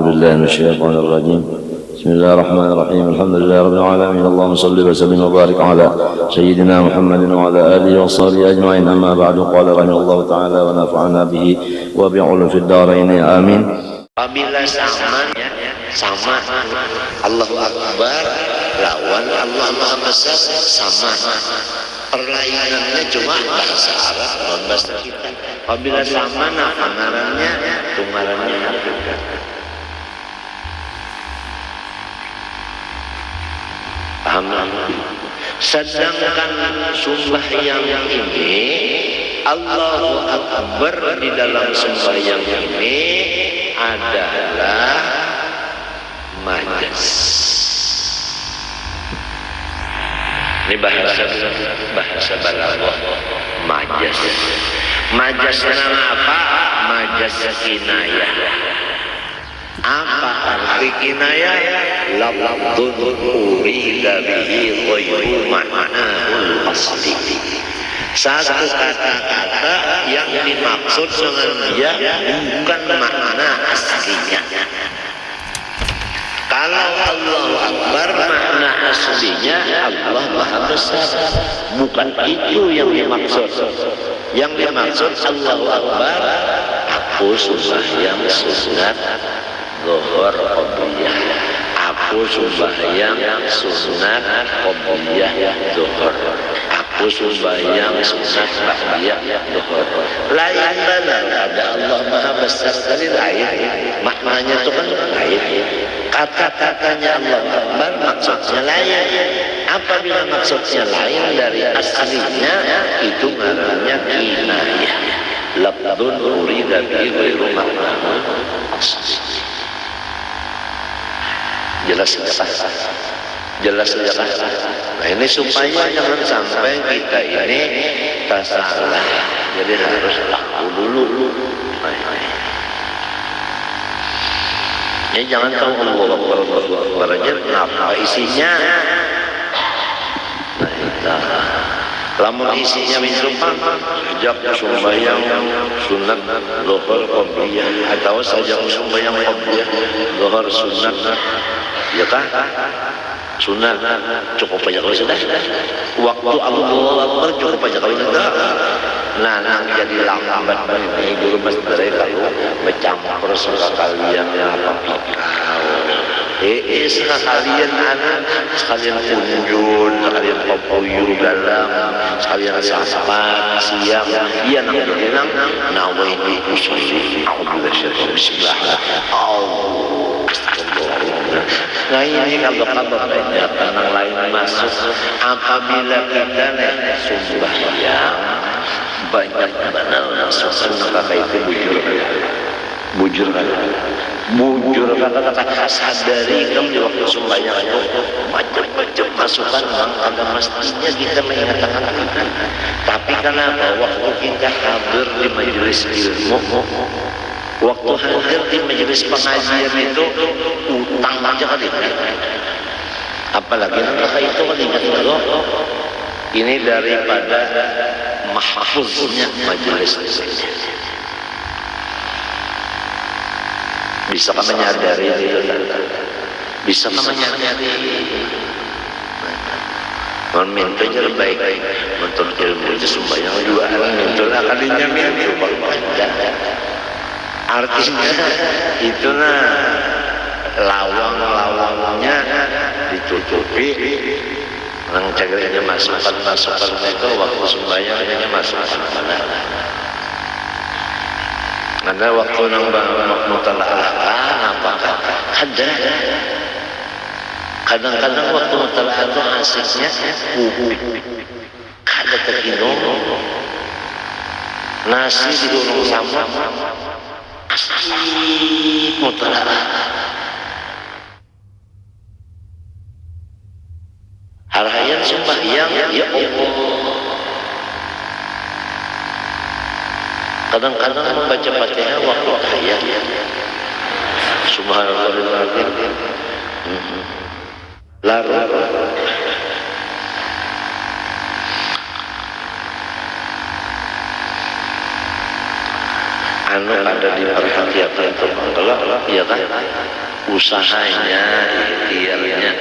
بالله من الشيطان الرجيم. بسم الله الرحمن الرحيم. الحمد لله رب العالمين. اللهم صل وسلم وبارك على سيدنا محمد وعلى آله وصحبه أجمعين. أما بعد. قال رحمه الله تعالى ونفعنا به وبعلومه في الدارين آمين. Apabila sama Allahu Akbar lawan Allah Maha Besar sama. Perlainannya cuma bahasa Arab non bahasa kita. Apabila sama pengarannya tunggarannya juga. Paham? Sedangkan sembahyang ini Allahu Akbar di dalam sembahyang ini adalah majas. Ini bahasa balaghah majas. Majasnya apa? Majas kinayah. Apa arti kinayah? Lafdzun urida bihi ghairu ma'nahul asli. Satu kata-kata yang dimaksud dengan dia bukan makna aslinya. Kalau Allahu Akbar makna aslinya Allah Maha Besar, bukan itu yang dimaksud. Yang dimaksud Allahu Akbar aku sembahyang sunat zuhur qabliyah, aku sembahyang sunat qabliyah zuhur, aku sembahyang sunat ba'diyah zuhur. Lain benar, ada Allah Maha Besar dari lain, maknanya itu kan lain. Kata-katanya Allah Akbar maksudnya lain. Apabila maksudnya lain dari aslinya, itu namanya kinayah. Lafdzun urida bihi ghairu ma'nahul asli. Jelas. Nah ini supaya jangan sampai kita ini tersalah. Jadi harus laku dulu. Ini jangan tahu Allah Akbar aja apa isinya. Lamun isinya misalkan sejak sembahyang sunat zuhur qabliyah atau sejak sembahyang qabliyah zuhur sunat, ya kah? Sunat cukup aja kalau sudah. Waktu Allahu Akbar cukup aja kalau enggak. Nah, jadi lambat ini guru masdar kalau bercampur sekalian apa pikau. Sekalian anak, sekalian kunjun, sekalian papuyur dalam, sekalian sahabat siang, iya nang bilang nawaini usulli, bismillah, nah ini kalau banyak tanah lain masuk, apabila kita sembahyang banyak benar masuk kata itu bujur kata sadari kamu di waktu sembahyang itu macam-macam masukan bang agak mestinya kita mengatakan itu. Tapi kenapa waktu kita hadir di majelis ilmu, waktu hadir di majelis pengajian itu utang aja kali ini. Apalagi nanti itu kan ingat dulu ini daripada mahfuznya majelis ini. Bisa menyadari itu, bisa menyadari. Meminta yang baik, untuk ilmu itu sembahyang juga minta kalinya minta baca. Artinya itulah lawang-lawangnya ditutupi. Nang cagernya masukan itu waktu sembahyangnya masukan mana? Ada waktu nang mutalaah apakah ada? Kadang-kadang waktu mutalaah itu asiknya ada terginung nasi digulung sama asik mutalaah. Harayan sembahyang ya Allah. Kadang-kadang membaca Fatihah waktu tahiyat. Subhanallahirrahmanirrahim. Larut. anu ada di perhatian itu kalau ya kan usahanya ikhtiarnya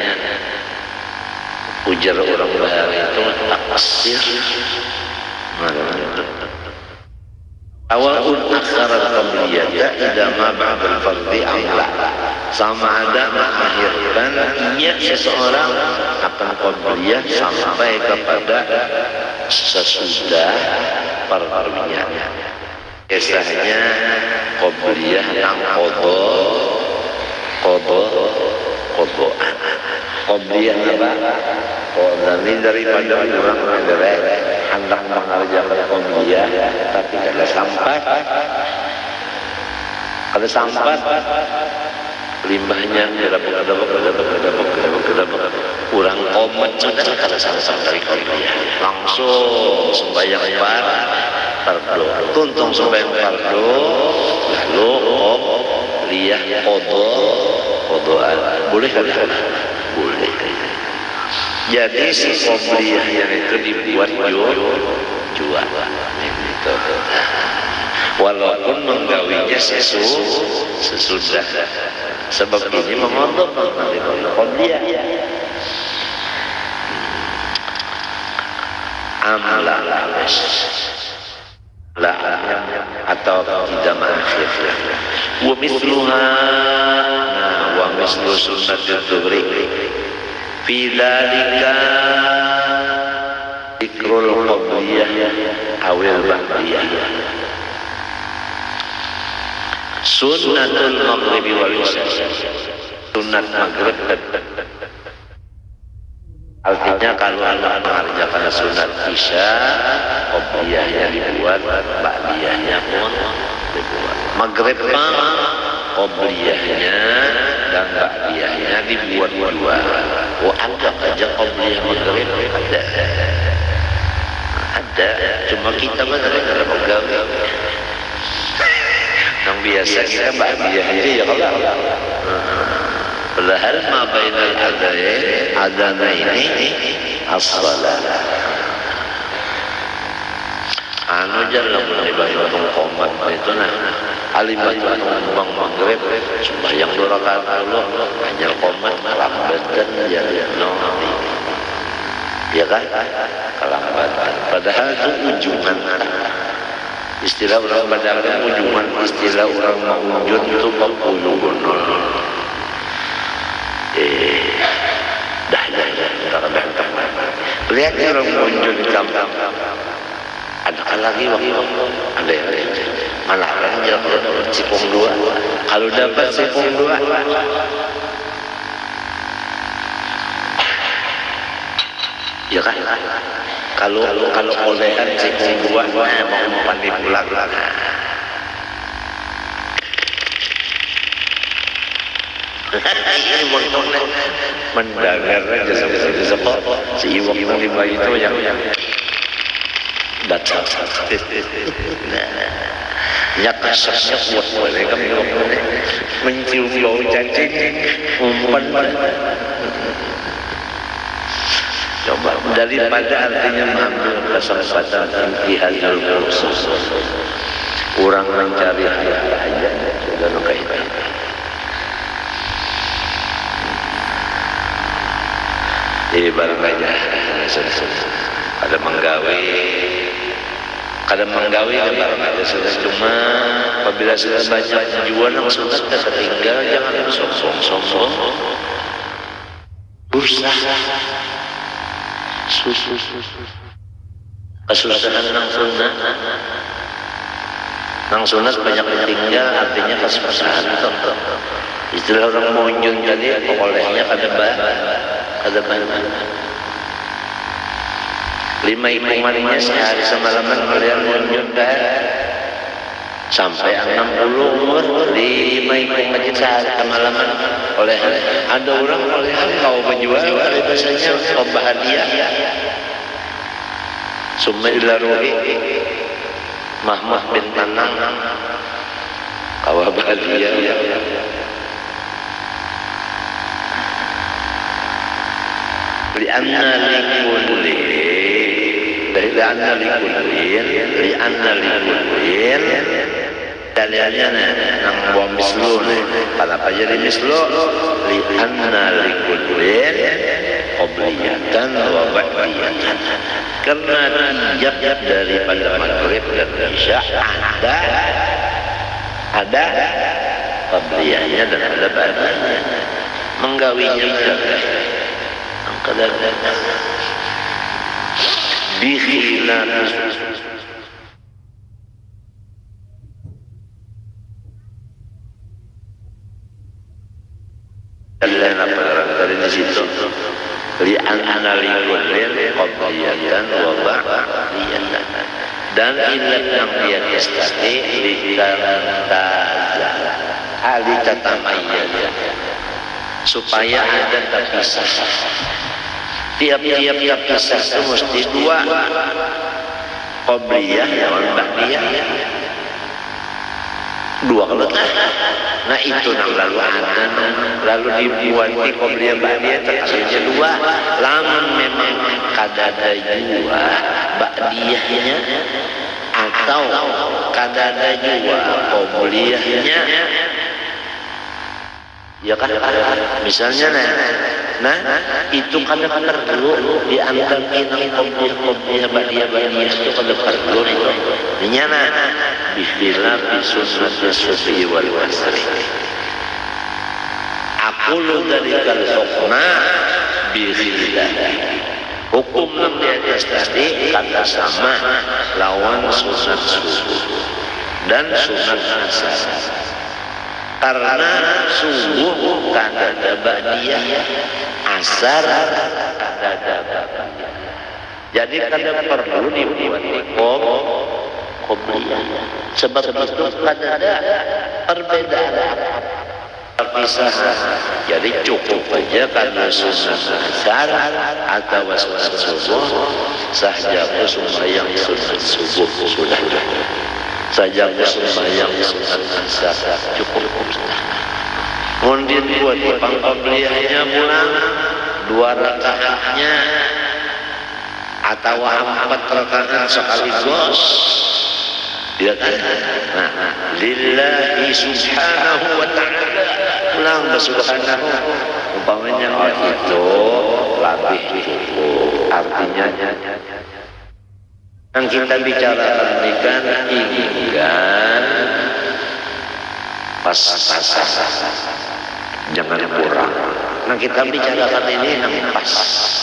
ujar orang bahari itu taksir awal aksaran qabliyata idama ba'dal fardhi amla sama ada mengakhirkan niat seseorang akan qabliyah sampai kepada sesudah fardhunya. Biasanya qabliyah nang qodoan. Qabliyah apa? Qodani daripada orang hendak mengerjakan qabliyah tapi kada sampat limbahnya gedabok kurang komet sudah kada sampai dari qabliyah langsung sembahyang fardu tuntung sembahyang fardu lalu qabliyah qodoan boleh kada? Boleh. Jadi si qabliyahnya itu dibuat jual gitu. Walaupun menggawinya sesudah sebab ini memotong qabliyah amla la atau tidak mengakhir wa mithluha wa mithlu sunnatul dhuhri fi dzalika dzikrul qabliyah awil ba'diyah sunnatul maghribi wal isya sunat maghrib artinya kalau Allah mengerjakan sunat isya qabliyahnya dibuat ba'diyahnya pun dibuat maghrib qabliyahnya dan ba'diyahnya dibuat dua. Oh anggap aja qabliyah maghrib ada cuma kita benar-benar pegawai yang biasa kita ba'diyah aja ya kalau padahal ma bainal adanaini as-salat anu jalan mulai bayar komat itu nah alimat bang maghrib sembahyang 2 rakaat dulu hanya komat kelambatan ya ya kan kelambatan padahal itu ujungan istilah orang Padang ujungan istilah orang maujud itu pengulungunul dah lihat orang maujud di kampung ada lagi waktu ada mana aja kalau dapat sipong 2 kalau dapat sipong 2 ya kan kalau olehan sipong 2 mau pandai pulang ini mendengar aja seperti si iwak yang lima itu yang datang ya kasarnya kuat mereka mencium bau cacing umpan coba daripada artinya mengambil kesempatan intihadul khusus orang mencari aja sudah nukaitan ibarat aja ada menggawe kadang menggawe barang aja sudah cuma apabila sudah banyak jual yang sudah tertinggal jangan sombong berusaha kesusahan nang sunat banyak tertinggal artinya kesusahan istilah orang monjun tadi olehnya kada banyak 5 hitungannya sehari semalaman kalian monjun sampai 60 umur 5 hitungan sehari semalaman oleh ada orang olehan kau menjual biasanya kau bahagia summa ila ruhi Mahmud bin Tanang kau bahagia li'anna likullin dari li'anna likullin dalilnya nang wa mislu kenapa jadi mislu li anna li kullin qabliyatan wa ba'diyatan karena tiap daripada maghrib dan isya ada qabliyahnya dan ada ba'diyahnya menggawinya kadang bikhilaf Allah dari di situ li analikul qabliyatan wa ba'diyatan dan ilat yang dia istati ditamayya supaya ada terpisah tiap-tiap terpisah itu mesti dua qabliyah dan ba'diyah dua kalau nah itu yang lalu dibuat di qabliyah ba'diyah terkalinya dua lamun memang kadada jua ba'diyahnya atau kadada jua qabliyahnya ya kan misalnya nah itu kadang perlu diantar inang qabliyah ba'diyah itu kadang perlu itu nyana bismillah bisunnati sufi wal wasri aqulu dalikal hukma bikhillah hukum yang di atas tadi kata sama lawan sunat subuh dan sunat asar karena subuh kadada ba'diyah asar kadada ba'diyah jadi kadang perlu dibuat qabliyah sebab itu kadada perbedaan perpisahan jadi cukup aja karena sunat asar atau sunat subuh saja sembahyang sunat subuh sudah saja sembahyang sunat asar cukup kemudian buat qabliyahnya pulang 2 rakaatnya atau 4 rakaat sekaligus ya kan nah lillahi subhanahu wa ta'ala pulang subhanahu umpamanya itu lebih cukup artinya yang kita bicarakan ini kan inginkan pas-pasan jangan kurang nah kita bicarakan ini yang pas-pasan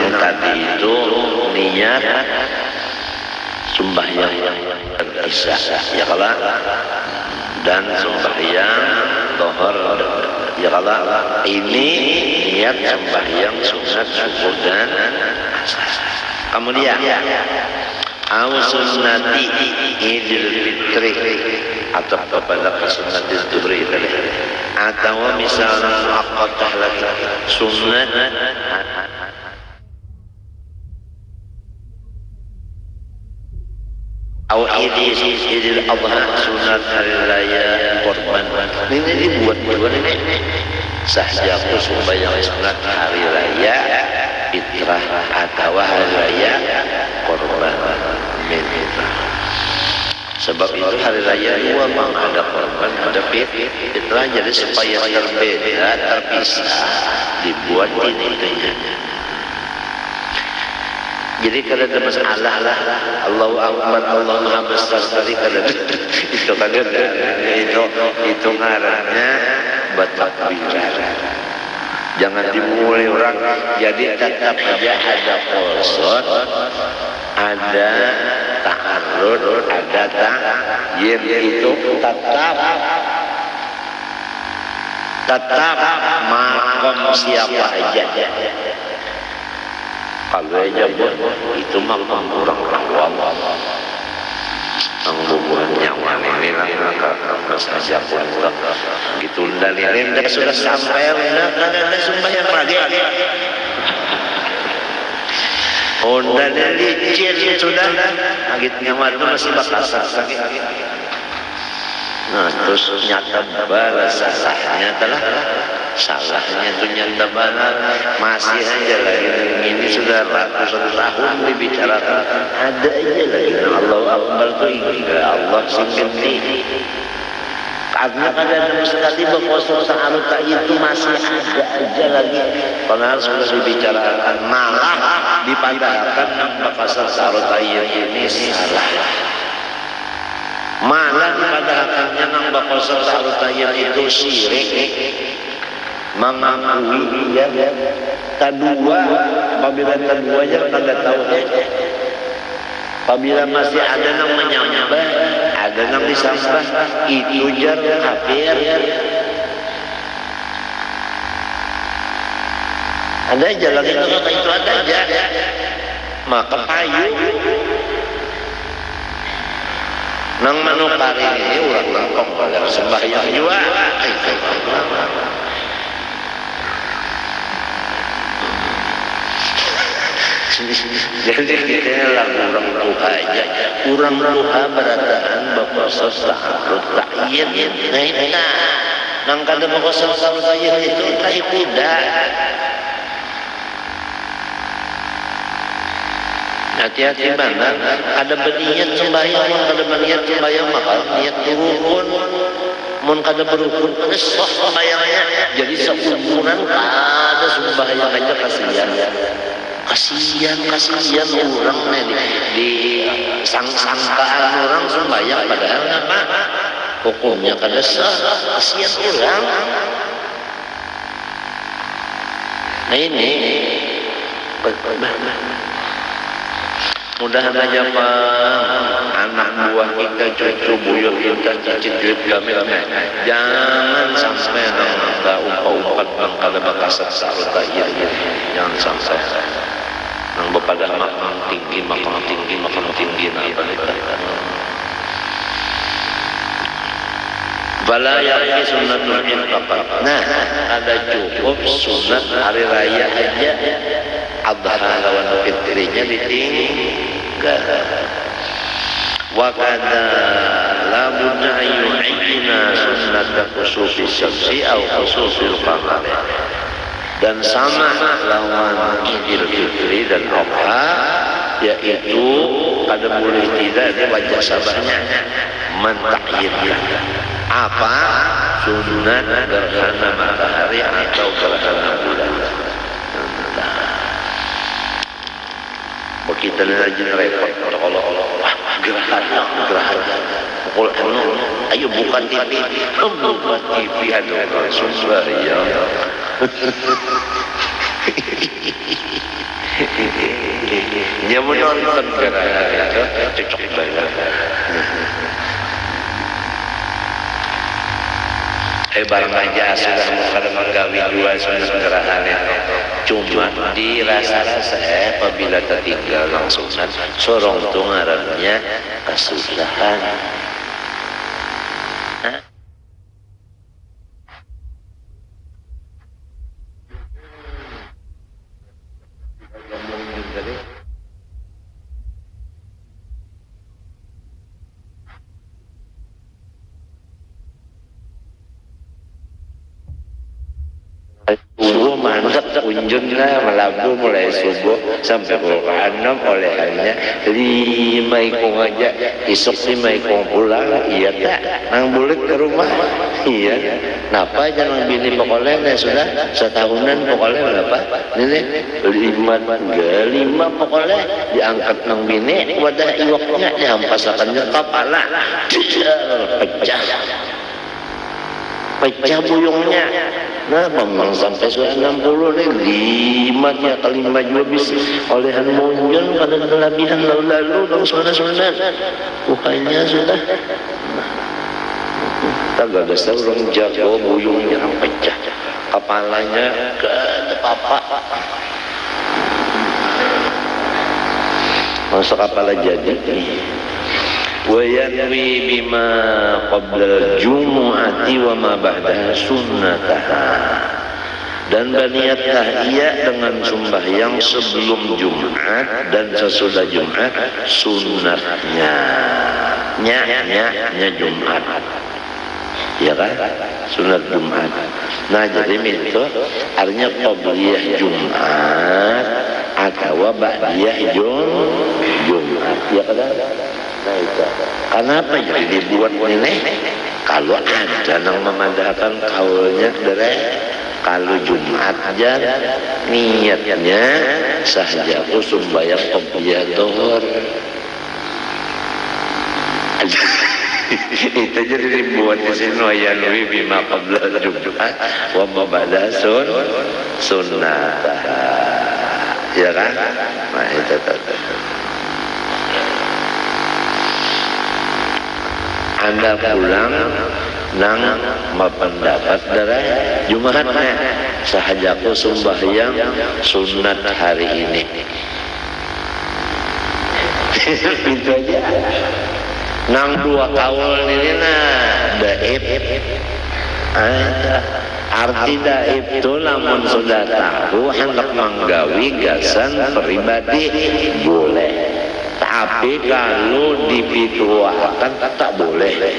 yang tadi itu niat sembahyang terpisah ya kalau dan sembahyang zuhur ya kalau ini niat sembahyang sunat subuh dan asar kemudian sunnati idul fitri atau kepada sunat idul fitri atau misalnya apakah lagi sunat atau idul adha sunat hari raya korban ini dibuat ini saja aku sembahyang sunat hari raya fitrah atau hari raya korban sebab itu hari raya memang ada korban ada fitrah jadi supaya terbeda terpisah dibuat ini jadi kalau ada masalah lah Allahu Akbar Allah Maha Besar tadi kalau itu kan itu ngarannya bertakbir jangan dimulai orang jadi tetap aja ada qasad ada ta'arrud ada ta'yir itu tetap makom siapa aja kalau aja itu makom orang menghubungan nyawa ini saja pun gitu dan ini sudah sampai karena sembahyang lagi dan licin sudah agit nyawa itu masih bakal sakit Nah, terus nyata balas salahnya adalah salahnya itu nyata balas masih aja lagi ini sudah ratusan tahun dibicarakan ada aja lagi Allah Akbar itu enggak Allah singketi karena kadang sekali berkosong sa'arut itu masih ada aja lagi padahal sudah dibicarakan malah dipadahkan bakasar sa'arut ini salah malah dipadahkannya nang bakasar sa'arut itu syirik mengakui ya kedua apabila keduanya kada tahu apabila masih ada yang menyembah ada yang disembah itu jar kafir ada aja lagi itu ada aja maka payu nang manukari ini orang nangkong pada sembahyang juga jadi kita lagu orang luha aja orang luha berataan bakosor sa'arut ta'yin nah nang kada bakosor sa'arut ta'yin itu tahi kuda hati-hati mana ada berniat sembahyang mun kada berniat sembahyang maka niat rukun mun kada berukun sah sembahyangnya jadi seumuran kada sembahyang aja kasihan orang di sangkaan orang sembahyang padahal apa hukumnya kada sah kasihan orang nah ini mudah aja anak buah kita cucu buyut kita cicit kami jangan sampai nggak umpat bang kada bakasat sa'arut jangan sampai nang bepada makam tinggi nah apa bala yakni sunnatul infaq nah ada cukup sunat hari raya aja adha lawan fitrinya ditinggal wa kada la budda yu'ina sunnat khusufi syamsi au khususil qamar dan sama lawan Idul Fitri dan Adha yaitu kada boleh tidak di wajah sabahnya mentakyidnya apa sunat gerhana matahari atau gerhana bulan kita lagi repot kalau gerhana pokoknya ayo bukan TV aduh sumpah ya dia menonton gerhana itu cocok banget barang aja sudah kada menggawi dua sunat gerhana itu cuma dirasa-rasa apabila tertinggal langsung sorong tu ngarannya kesudahan kunjunglah melabuh mulai subuh sampai pukul 6 olehannya 5 ikung aja esok 5 ikung pulang iya tak nang bulik ke rumah iya napa aja nang bini pokoknya sudah setahunan pokoknya apa ini 5 pokoknya diangkat nang bini wadah iwaknya dihampasakannya kepala pecah buyungnya nah memang sampai sudah 60 nih 5 ya kali 5 juga bisa olehan monjon pada kelebihan lalu dong saudara-saudara bukannya sudah tak ada seorang jago buyungnya pecah kepalanya ke papa masuk kepala jadi wa yanwi bima qabla al-jumu'ati wa ma ba'daha sunnataha dan berniatlah ia dengan sembahyang sebelum Jumat dan sesudah Jumat sunatnya nya Jumat ya kan, sunat Jumat. Nah jadi minta artinya qabliyah Jumat atau ba'diyah Jumat, ya kan. Nah itu kenapa jadi dibuat ini? Kalau ada yang memandangkan kaulnya dari kalau Jumat aja niatnya sahaja aku sumbayang qabliyah dhuhur. Itu jadi dibuat di sini ya nabi bima qabla Jumat wa ma ba'da sunnah, ya kan. Nah itu Anda pulang nang pendapat dari Jumatnya sahajaku sembahyang sunat hari ini. Itu aja. Nang dua kaul ini daib. Arti daib itu lamun sudah tahu hendak menggawi gasan pribadi boleh. Tapi kalau dipituakan tak boleh.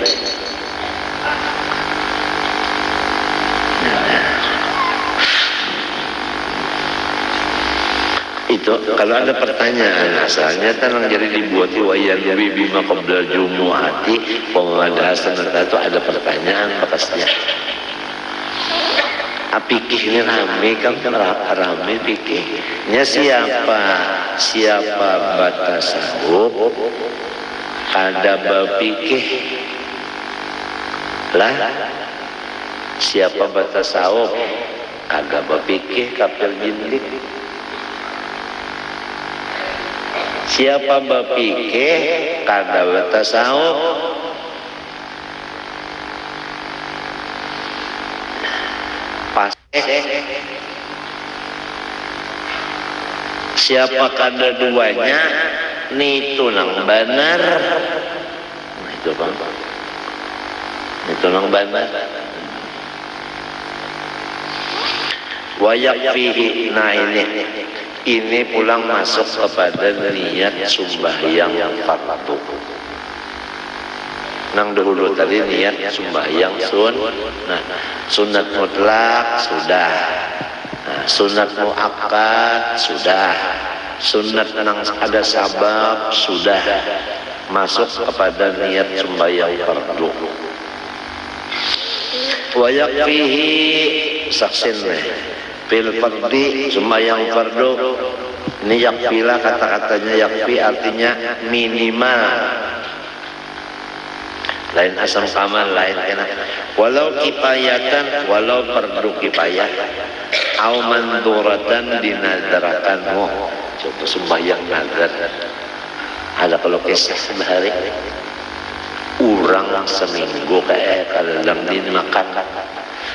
Itu kalau ada pertanyaan asalnya tenang jadi dibuat wayan bima qabla jumu'ati pemadasan itu ada pertanyaan bekasnya. Pikih ini rame kan rame pikihnya siapa batas sahub ada berpikih lah siapa batas sahub agak berpikih kapil jindik. Siapa berpikir kada bertasawuf pasti siapa kada duanya itu nang benar. Nah, itu bang itu nang benar wayak fihi. Nah ini pulang masuk kepada niat sembahyang yang fardu. Nang dahulu tadi niat sembahyang sunat mutlak sudah, sunat muakkad sudah, sunat nang ada sabab sudah, masuk kepada niat sembahyang fardu. Wa yakfihi saksin fil fardi sembahyang fardu. Ini yakfilah kata-katanya yakfi artinya minimal. Lain asam kamal lain kena. Walau kifayatan walau fardu kifayah au manduratan dinazarakanmu. Coba sembahyang nazar. Ada kalau kisah sehari urang seminggu kayak kalau dimakan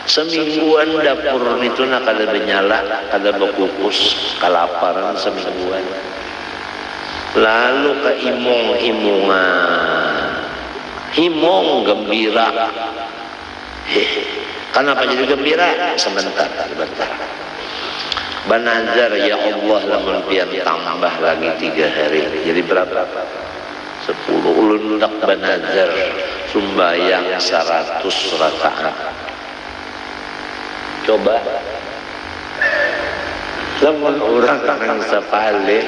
semingguan dapur itu nak kada menyala, kada berkukus, kelaparan semingguan. Lalu ke imong-imongan, himong gembira. Kenapa jadi gembira? Sebentar. Banazar ya Allah lamun pian tambah lagi 3 hari. Jadi berapa? 10 ulun dak banazar sumbayang 100 rakaat. Coba lamun orang kangen sapale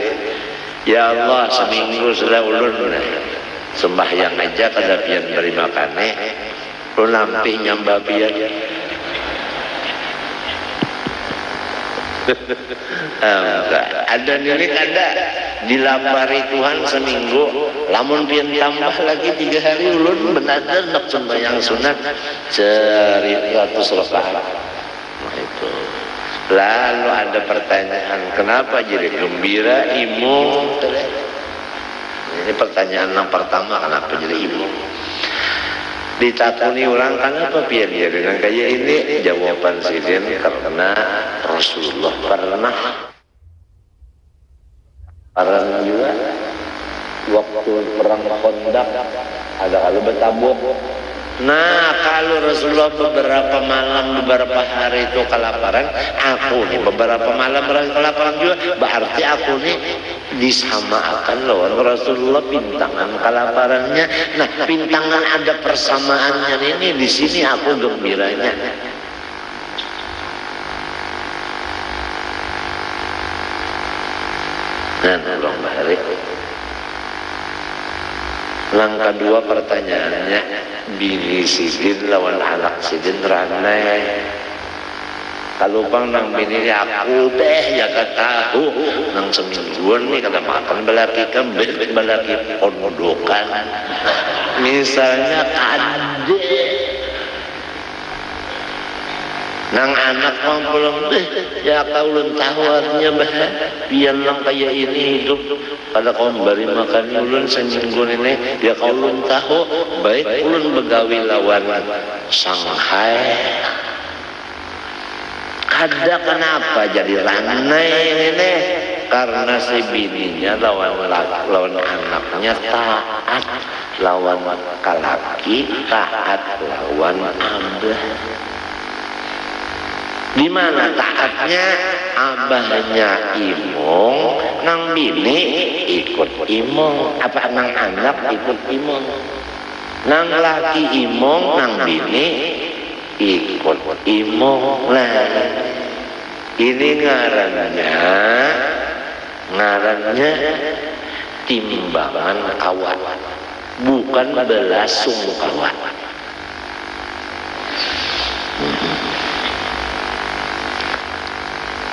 ya Allah seminggu sudah ulun sembahyang aja kada pian beri makane lu nampih nyamba pian ada nilik ada dilapari Tuhan seminggu lamun pian tambah lagi 3 hari ulun benar-benar nak sembahyang sunat 100 rakaat. Nah itu. Lalu ada pertanyaan, kenapa jadi gembira imung? Ini pertanyaan yang pertama, kenapa jadi imung? Ditakuni orang, kenapa pian ya dengan kayak ini? Jawaban sidin karena Rasulullah pernah juga waktu perang Khandaq ada kalau bertabur Nah, kalau Rasulullah beberapa malam, beberapa hari itu kelaparan, aku nih beberapa malam kelaparan juga, berarti aku nih disamakan lawan Rasulullah pintangan kelaparannya. Nah, pintangan ada persamaannya ini, di sini aku gembiranya. Nah, tolong balik. Langkah dua pertanyaannya, bini sidin lawan anak sidin ranai. Kalau bang nang bini aku deh ya tahu nang semingguan nih kata makan belaki kembel belaki pondokan. Misalnya kadek nang anak mau pulang deh ya kau ulun tahu artinya bah biar lang kayak ini hidup pada kau beri makan ulun seminggu ini ya kau ulun tahu baik ulun begawi lawan Shanghai ada kenapa jadi ranai ini karena si bininya lawan anaknya taat lawan kalaki taat lawan abah. Di mana taatnya abahnya imong, nang bini ikut imong, apa nang anak ikut imong, nang laki imong, nang bini ikut imong. Nah, ini ngarannya timbangan kawan, bukan belasung kawan.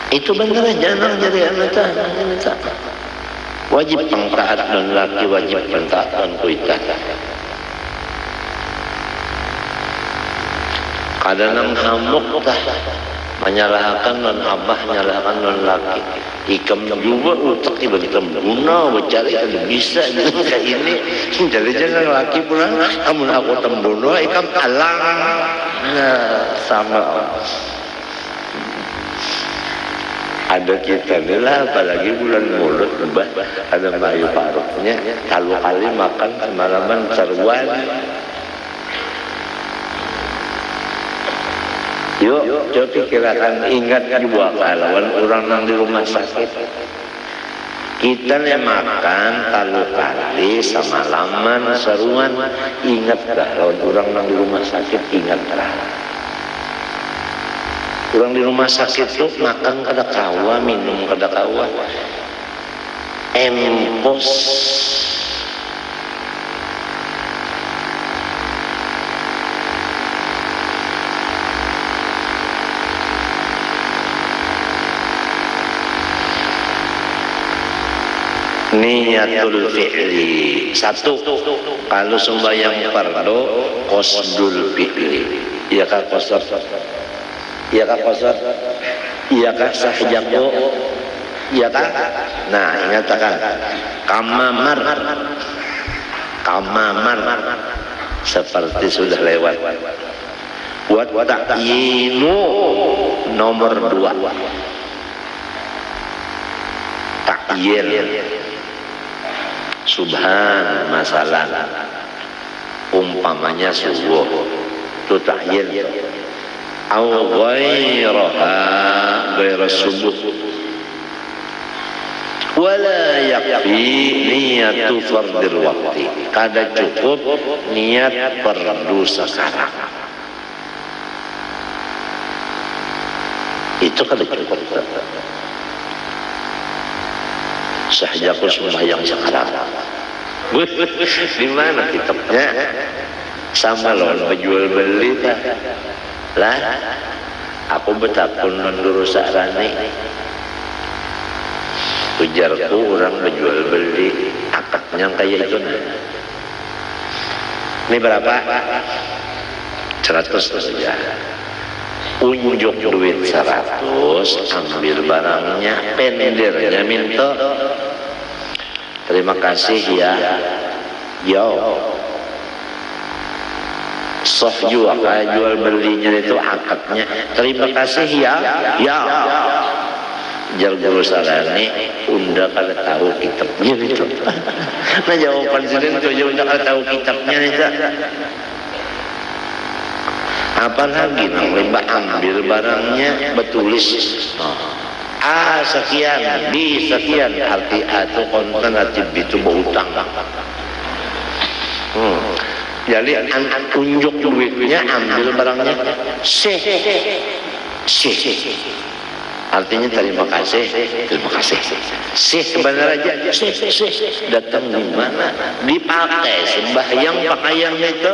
Itu benar aja nang jadi anak wajib pengtaat dan laki wajib pengtaat dan kuitat. Kadang hamuk tah menyalahkan non abah menyalahkan non laki. Ikam juga utak tiba kita guna bercari ada bisa kayak ini. Jadi jangan laki pula kamu aku tembuno ikam alang. Nah, sama. Ada kita nih lah, apalagi bulan mulut lebah, ada mayu paroknya, kalau kali makan semalaman seruan. Yuk, coba pikirkan, ingat juga lawan orang yang di rumah sakit. Kita nih makan kalau kali semalaman seruan, ingat dah lawan orang yang di rumah sakit, ingat dah. Orang di rumah sakit itu makan kada kawa, minum kada kawa, empos. Niyatul fi'li. Satu, kalau sembahyang fardu qasdul fi'li. Iya kah qasad? Iya kah qasad? Iya kah sahjaku? Iya kah? Nah, ingatkan kamamar seperti sudah lewat. Wa ta'yinu nomor 2. Ta'yin subhan masalah umpamanya subuh itu ta'yin au ghaira subuh wala yakfi niyatu fardil waqti kada cukup niat fardu sekarang itu kada cukup sahjaku sembahyang sekarang. Di mana kitabnya? Sama loh berjual beli lah. Aku betapun nunduru sarani. Ujarku orang berjual beli akadnya kayak itu. Ini berapa? 100 saja. Unjuk duit 100, ambil barangnya, pendirnya minta. Terima kasih ya. Yo. Soh jual belinya itu akadnya. Terima kasih ya. Ya. Jar guru sarani unda kada tahu kitabnya itu. Nah jawaban sini tuh unda kada tahu kitabnya itu. Apalagi nang lembah ambil barangnya betulis A sekian, B sekian, arti A itu konten, arti B itu berutang. Jadi unjuk duitnya, ambil barangnya C. Artinya terima kasih. C sebenarnya C datang di mana? Dipakai sembahyang pakaian itu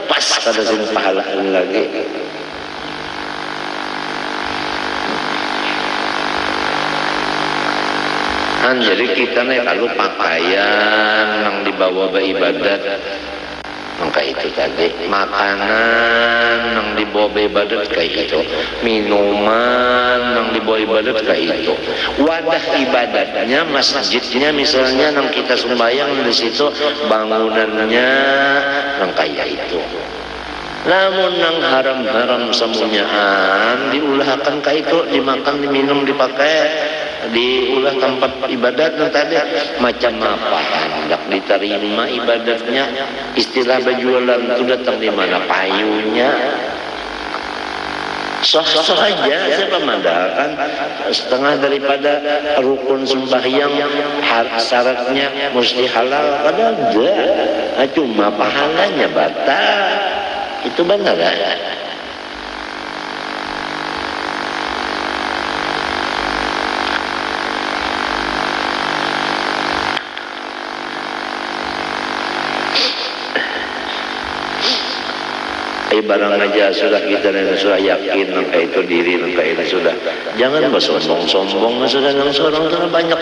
pas pada sini pahalaan lagi. Jadi kita nih kalau pakaian yang dibawa beribadat, maka itu tadi makanan yang dibawa beribadat kayak itu, minuman yang dibawa ibadat kayak itu, wadah ibadatnya, masjidnya misalnya yang kita sembahyang di situ, bangunannya yang kayak itu. Namun yang haram-haram semuanyaan diulahkan kayak itu, dimakan, diminum, dipakai, diulah tempat ibadat tadi macam apa hendak diterima ibadatnya. Istilah berjualan itu datang di mana? Payunya sah-sah aja, siapa mandalkan setengah daripada rukun sembahyang syaratnya mesti halal, kadang enggak, cuma pahalanya batal. Itu benar ya? Barang aja sudah kita sudah yakin langkah itu diri, langkah itu sudah. Jangan bersombong-sombong, sudah yang seorang itu banyak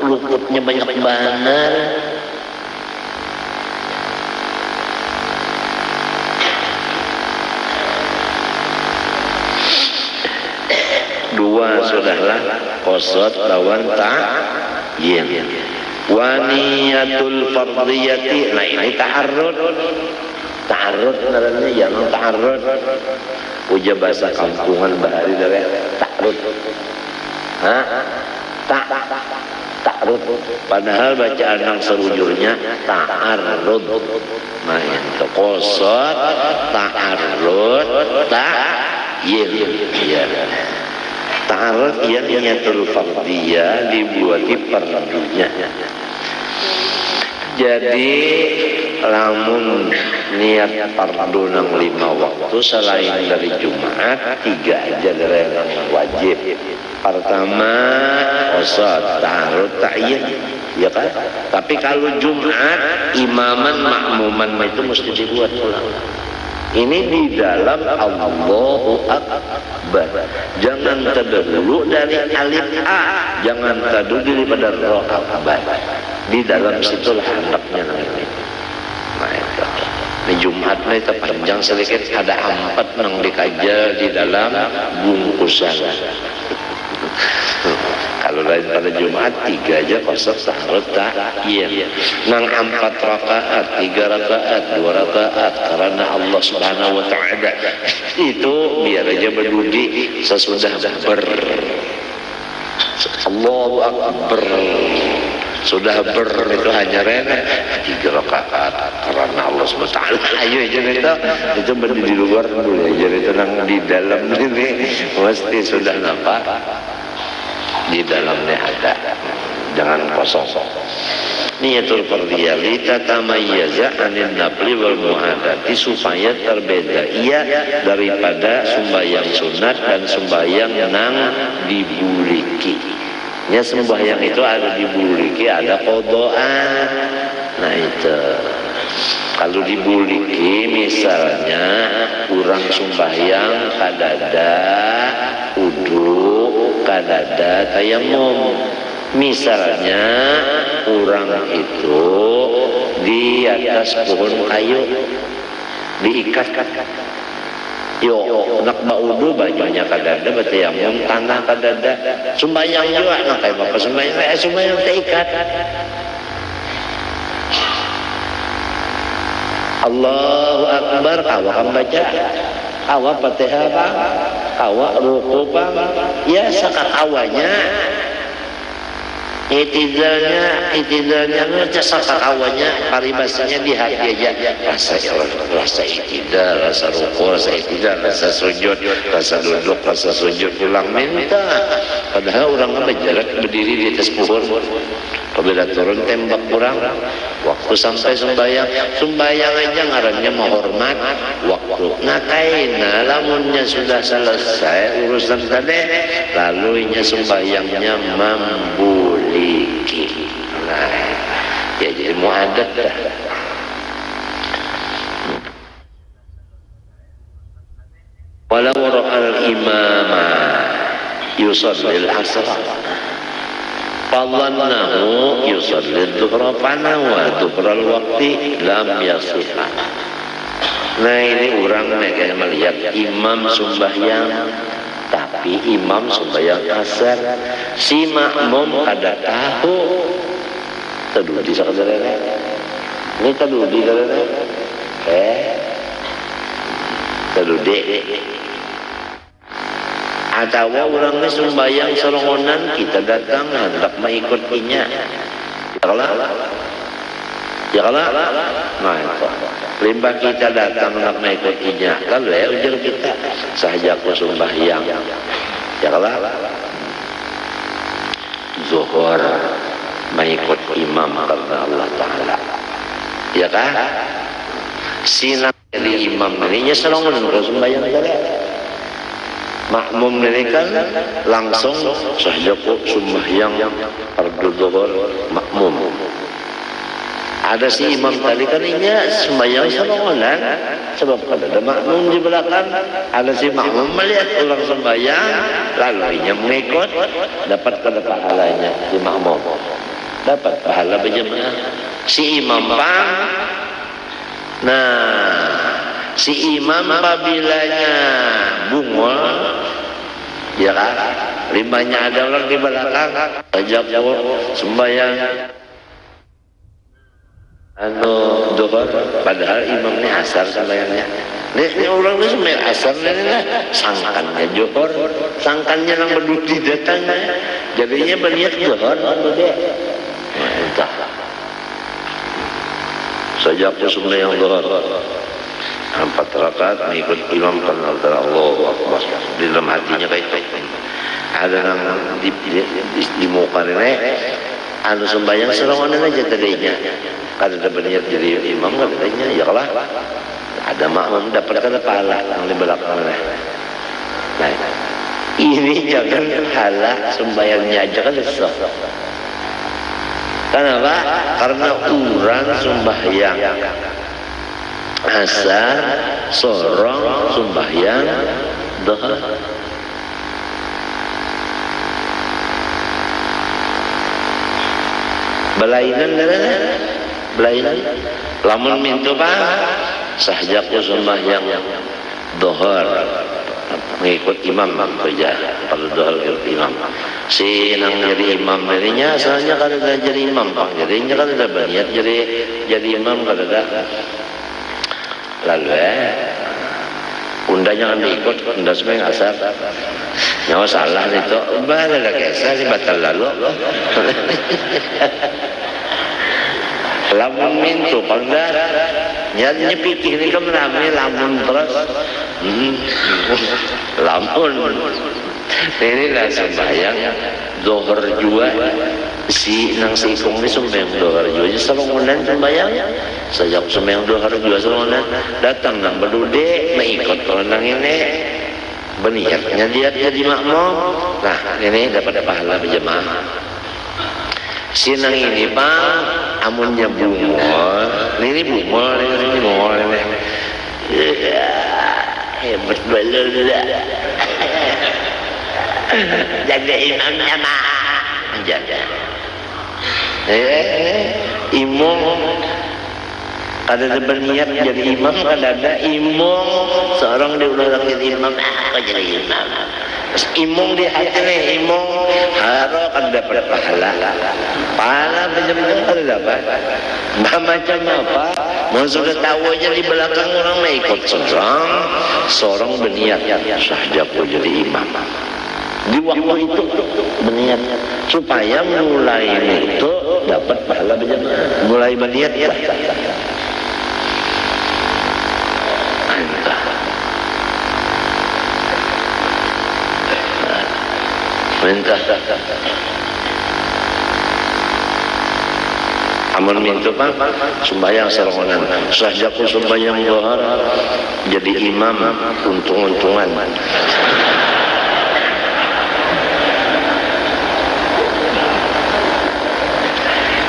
luputnya banyak banget. Dua sudahlah, qasad lawan ta'yin. Waniyatul fardiyati, nah ini ta'arrud namanya, yang ta'arrud uja bahasa kampungan bahari dari ta'arrud. Ta'arrud padahal bacaan yang serujurnya ta'arrud. Nah itu qasad, ta'arrud, ta'yin. Ya. Ta'arrud yang niyatul fardiyah dibuati fardunya. Jadi lamun niat fardu nang 5 waktu selain dari Jumat 3 aja dari yang wajib. Pertama qasad, ta'arrud, ta'yin, ya kan? Tapi kalau Jumat imaman makmuman itu mesti dibuat ulang. Ini di dalam Allahu Akbar. Jangan terdahulu dari alif A, jangan terdahulu daripada roh akbar. Di dalam situlah hendaknya nanti. Nah itu. Di Jumat itu panjang sedikit, ada 4 yang dikajal di dalam bungkusan. Kalau lain pada Jumat 3 aja qasad, ta'arrud, ta'yin. Nang 4 rakaat, 3 rakaat, 2 rakaat karena Allah Subhanahu wa taala. Itu biar aja berdudi sesudah Allahu Akbar. Sudah itu hanya rena 3 rakaat karena Allah Subhanahu wa taala. Ayo aja itu berdiri di luar dulu aja, itu nang di dalam ini mesti sudah nampak. Di dalamnya ada, jangan kosong. Niyatul fardiyah litatamayyaza anil nafli wal muadati, supaya terbeda ia daripada sembahyang sunat dan sembahyang nang dibuliki. Ya, sembahyang itu ada dibuliki, ada qadaan. Nah itu kalau dibuliki misalnya kurang sembahyang kadada udu, kadada tayamum. Misalnya orang itu di atas pohon kayu diikat, yo nak baudu bajunya kadada, batayamum tanah kadada, sembahyang juga nak kayak bapak sembahyang terikat. Allahu Akbar, kawa kan baca, kawa Fatihah bang, kawa ruku bang, ya sakakawanya. Itidalnya jasa kawannya paribasanya di hati aja, rasa itidal, rasa rukuk, rasa itidal, rasa sujud, rasa duduk, rasa sujud, pulang minta. Padahal orang berjarak berdiri di atas pohon, apabila turun tembak kurang, waktu sampai sembahyang aja ngarannya menghormat waktu. Ngakaina lamunnya sudah selesai urusan tadi, lalu nya sembahyangnya membuliki. Nah, ya jadi muadat dah. Walau ra'al imama yusallil asra fallannahu yusallil dhuhra fanawa dhuhral waqti lam yasihah. Nah ini orang kayak melihat imam sembahyang, tapi imam sembahyang asar, si makmum ada tahu tadudi saudara ini tadudi saudara tadudi atau orangnya sembahyang serongonan kita datang hendak mengikutinya ya kalah nah itu limbah kita datang hendak mengikutinya kalau ya ujar kita sahaja aku sembahyang ya kalah zuhur mengikut imam karena Allah Ta'ala ya kan sinang dari imam ini serongonan kalau sembahyang makmum ini kan langsung sahajaku sembahyang fardu zuhur makmum. Ada si imam tadi kan ini sembahyang serongonan sebab ada makmum di belakang, ada si makmum melihat orang sembahyang lalu ia mengikut, dapat pahalanya si makmum, dapat pahala berjemaah. Si imam bang, nah si imam apabila bungol ya kan limbahnya ada orang di belakang ajak sembahyang zuhur padahal imam ini asar sembahyangnya ini orang ini sembahyang asar ini lah sangkannya zuhur sangkannya yang berdudi datangnya jadinya berniat zuhur entah saja aku sembahyang zuhur 4 rakaat mengikut imam karena Allah Akbar di dalam hatinya kayak itu ada yang di muka ini anu sembahyang serongonan aja tadinya kada ada berniat jadi imam katanya ya lah ada makmum dapat kada pahala yang di belakang nah ini jangan pahala sembahyangnya aja kan susah. Kenapa? Karena orang sembahyang asar sorong sembahyang duha belainan belainan lamun mintu pak sahajaku sembahyang duhur mengikut imam saja pada duhur imam si nang jadi imam dirinya asalnya kada jadi imam pak jadinya kada berniat jadi imam kada lalu unda jangan diikut unda semua asar nyawa salah itu bala lah kisah si batal lalu lamun mintu panggar nyarinya pikir ini kan ramai lamun terus lamun ini lah sembahyang zuhur juga si nang si ikong ni sembahyang zuhur juga serongonan sembahyang sejak sembahyang zuhur juga serongonan datang nang berdude mengikut orang ini berniatnya dia jadi makmum nah ini dapat pahala berjemaah si nang ini pak amunnya bungol ini bungol ini hebat belum jaga imamnya mah jaga imam ada berniat jadi imam ada imam seorang diulang jadi imam aku jadi imam terus imam di hati nih imam harus akan dapat pahala berjemaah ada dapat macam apa mau sudah tahu aja di belakang orang mau ikut seorang berniat sahaja aku jadi imam di waktu itu berniat supaya mulai itu dapat pahala berjamaah, mulai berniat ya. Minta amun minta pak sembahyang sarongonan sajaku sembahyang zuhur jadi imam untung-untungan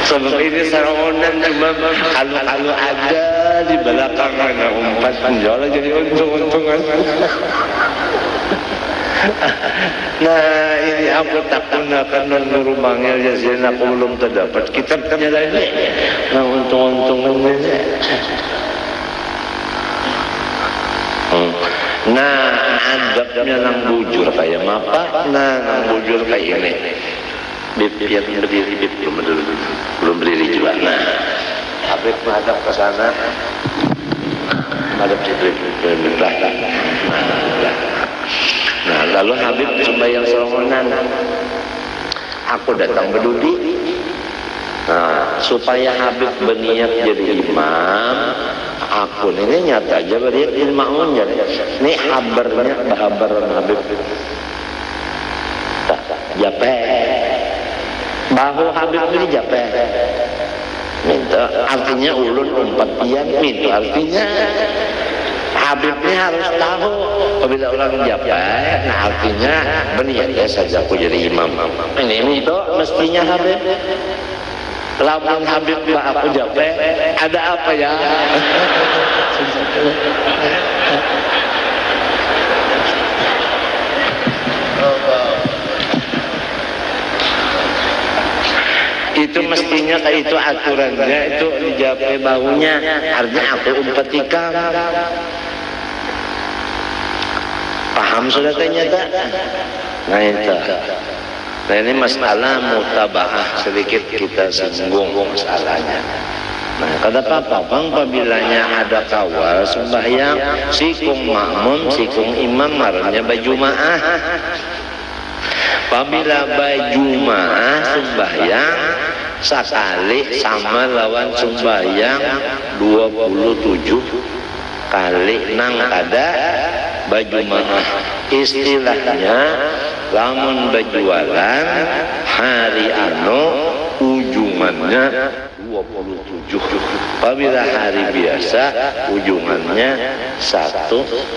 sebab ini sarongonan cuma kalau ada di belakang ada umpat penjual jadi untung-untungan. Nah ini aku takut karena nuru bangil jadi aku belum terdapat kitabnya lagi. Nah untung-untungan ini. Nah adabnya nang bujur kayak apa? Nah nang bujur kayak ini. Bib yang berdiri bib belum berdiri juga. Nah Habib menghadap ke sana, menghadap situ belakang. Nah lalu Habib sembahyang sarongonan, aku datang berdudi. Nah supaya Habib berniat jadi imam, aku ini nyata aja berniat jadi makmum jadi. Ini habarnya bahabaran Habib. Jape, bahu Habib ini jape. Minta artinya ulun umpat pian, minta artinya. Habibnya harus tahu apabila orang japai, nah artinya berniat ya saja aku jadi imam. Ini itu mestinya Habib. Lamun Habib bah aku japai, ada apa ya? Itu mestinya kayak itu aturannya itu dijapai bahunya, artinya aku umpatikan. Paham sudah ternyata? Nah itu. Nah ini masalah mutabaah sedikit kita singgung masalahnya. Nah kata Papa Bang pabilanya ada kawal sembahyang sikung makmum sikung imam marahnya baju ma'ah. Apabila baju ma'ah sembahyang sekali sama lawan sembahyang 27 kali nang kada baju ma'ah. Istilahnya lamun bajualan hari ujungannya 27. Apabila hari biasa ujungannya 1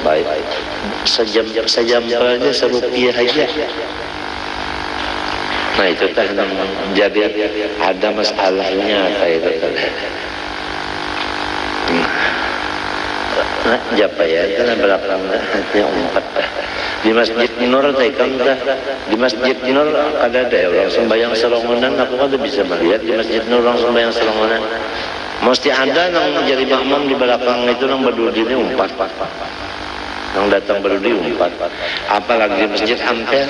baik sejam aja serupiah aja. Nah itu teh jadi ada masalahnya kayak itu. Nah, japa ya, karena belakang hanya umpat. Di Masjid Nur di Masjid Nur ada orang sembahyang sarongonan, aku kan bisa melihat di Masjid Nur orang sembahyang sarongonan. Mesti ada yang jadi makmum di belakang itu yang berdudi ini umpat. Yang datang berdudi umpat. Apalagi di Masjid Ampel.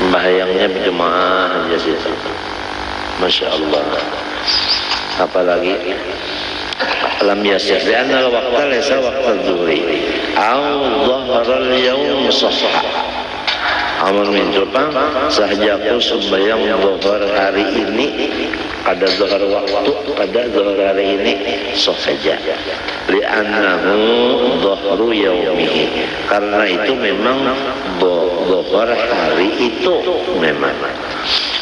Sembahyangnya berjemaah aja situ. Masya Allah. Apalagi lam yasih lianna al-waqta laysa waqta dhuhri aw dhahara al-yawm sahha. Amun min Jepang sahajaku sembahyang zuhur hari ini kada zuhur waktu kada zuhur hari ini sah saja li'annahu zuhru yaumihi karena itu memang zuhur hari itu memang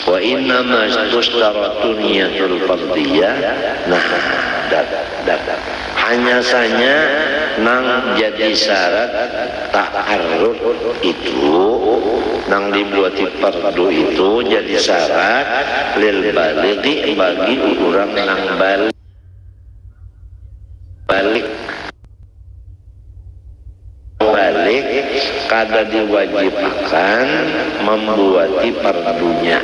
wa inna ma tushtaratu niyatul fardiyah nah hanya saja nang jadi syarat ta'arrud itu nang dibuati fardu itu jadi syarat lil balighi bagi orang nang balik kada diwajibkan membuati fardunya.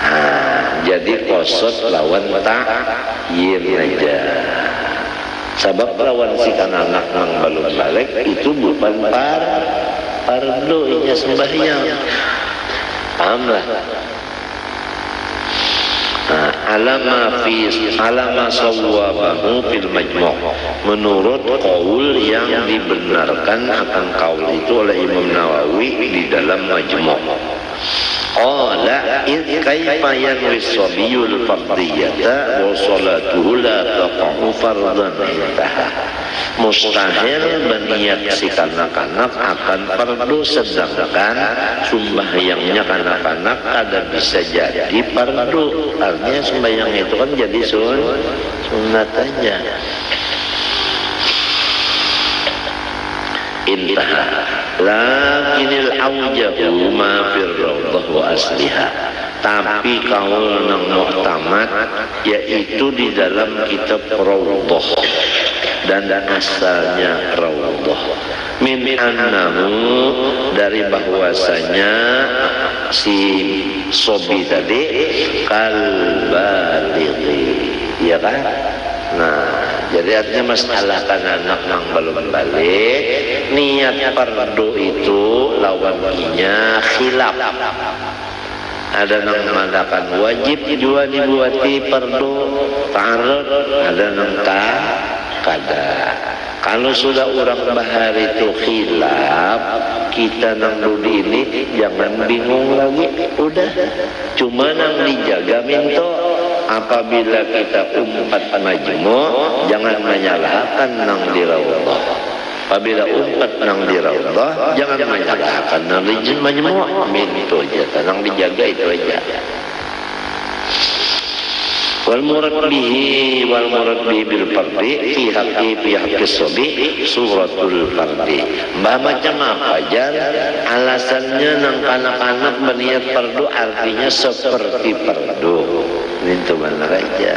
Nah, jadi kosot lawan ta'yin aja. Sebab lawan si kan anak nang balun balik itu bukan fardu inya sembahyang. Paham lah. alama sawwabahu fil majmu', menurut qaul yang dibenarkan akan qaul itu oleh Imam Nawawi di dalam majmu'. Qala id kaifa yanwi sabiyul fardiyata wa salatuhu la taqa'u fardan intaha. Mustahil berniat si kanak-kanak akan fardu, sedangkan sembahyangnya kanak-kanak ada bisa jadi fardu. Artinya sembahyang itu kan jadi sunat aja. Intaha. Lakinil awjahu ma fir rawdah wa asliha. Tapi kaul nang mu'tamad yaitu di dalam kitab Rawdah dan asalnya Rawdah, min annahu, dari bahwasanya si sobi tadi kal balighi, ya kan? Nah, jadi artinya masalah kan anak yang belum balik, niat fardu itu lawannya khilaf. Ada yang mengatakan wajib juga dibuati fardu ta'arud, ada yang kada. Kalau sudah orang bahar itu khilaf, kita nang dudi ini jangan bingung lagi, udah cuma nang dijaga minto. Apabila kita umpat majmu', jangan menyalahkan nang di Rawdah. Apabila umpat nang di Rawdah, jangan menyalahkan nang di majmu'. Itu aja, nang dijaga itu aja. Wal murad bihi bil fardi fi haqqi sobi suratul fardi. Macam apa aja alasannya nang kanak-kanak berniat fardu artinya seperti fardu. Itu benar aja.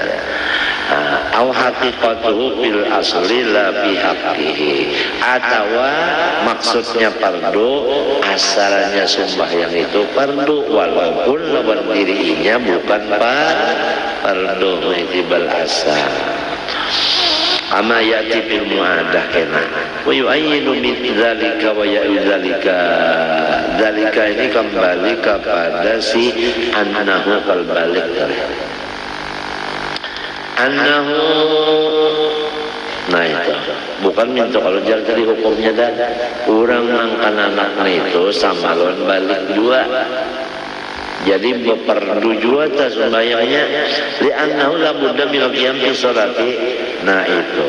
Au haqiqatuhu fil asli la bi haqqihi, atau maksudnya fardu asalnya sembahyang itu fardu walaupun lawan dirinya bukan fardu itibal asal. Ama yati fil mu'adah kana wa yu'ayyidu min dzalika wa ya'udzalika. Dzalika ini kembali kepada si annahu kal balik. Annahu, nah itu bukan minta kalau jadi hukumnya dan orang angkan anaknya itu sama lawan balik dua, jadi berperdu juga tas sembahyangnya li annahu la budda min qiyam fi sholati. Nah itu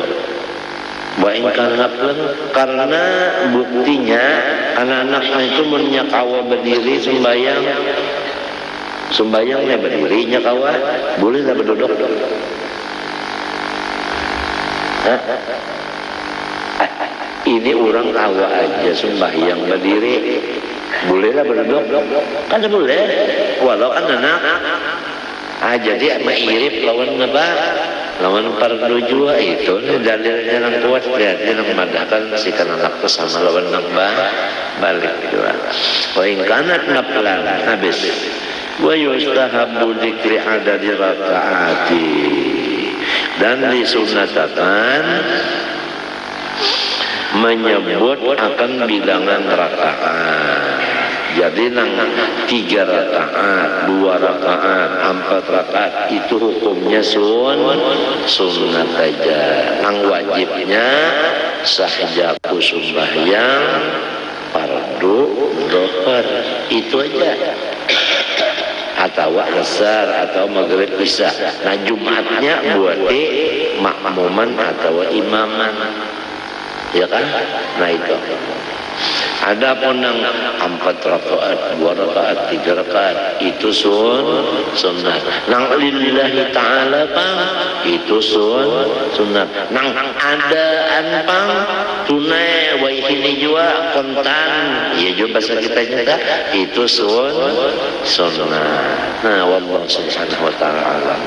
wa in kana karena buktinya anak-anaknya itu menyakawa berdiri sembahyangnya berdirinya kawa boleh tak berduduk. Ini orang kawa aja sembahyang berdiri, bolehlah berduduk? Kan boleh, walau kan anak. Jadi mengirip lawan apa? Lawan fardu juga itu dalilnya yang kuat, jadi yang madahkan si anak itu sama lawan yang balik juga. Wa in kanat naflan habis. Wa yustahabbu dzikri adadi rakaati, dan disunatakan menyebut akan bilangan rakaat. Jadi nang 3 rakaat, 2 rakaat, 4 rakaat itu hukumnya sunat aja. Nang wajibnya sahjaku sembahyang fardu dhuhr itu aja. Atau asar atau maghrib bisa. Nah Jumatnya buati makmuman atau imaman, ya kan? Nah itu. Ada pun yang 4 rakaat, 2 rakaat, 3 rakaat itu sunat. Nang lillahi ta'ala pang itu sunat. Nang adaan pang tunai wa ini juga kontan, ya juga bahasa kita juga itu sunat. Nah wallahu subhanahu wa ta'ala.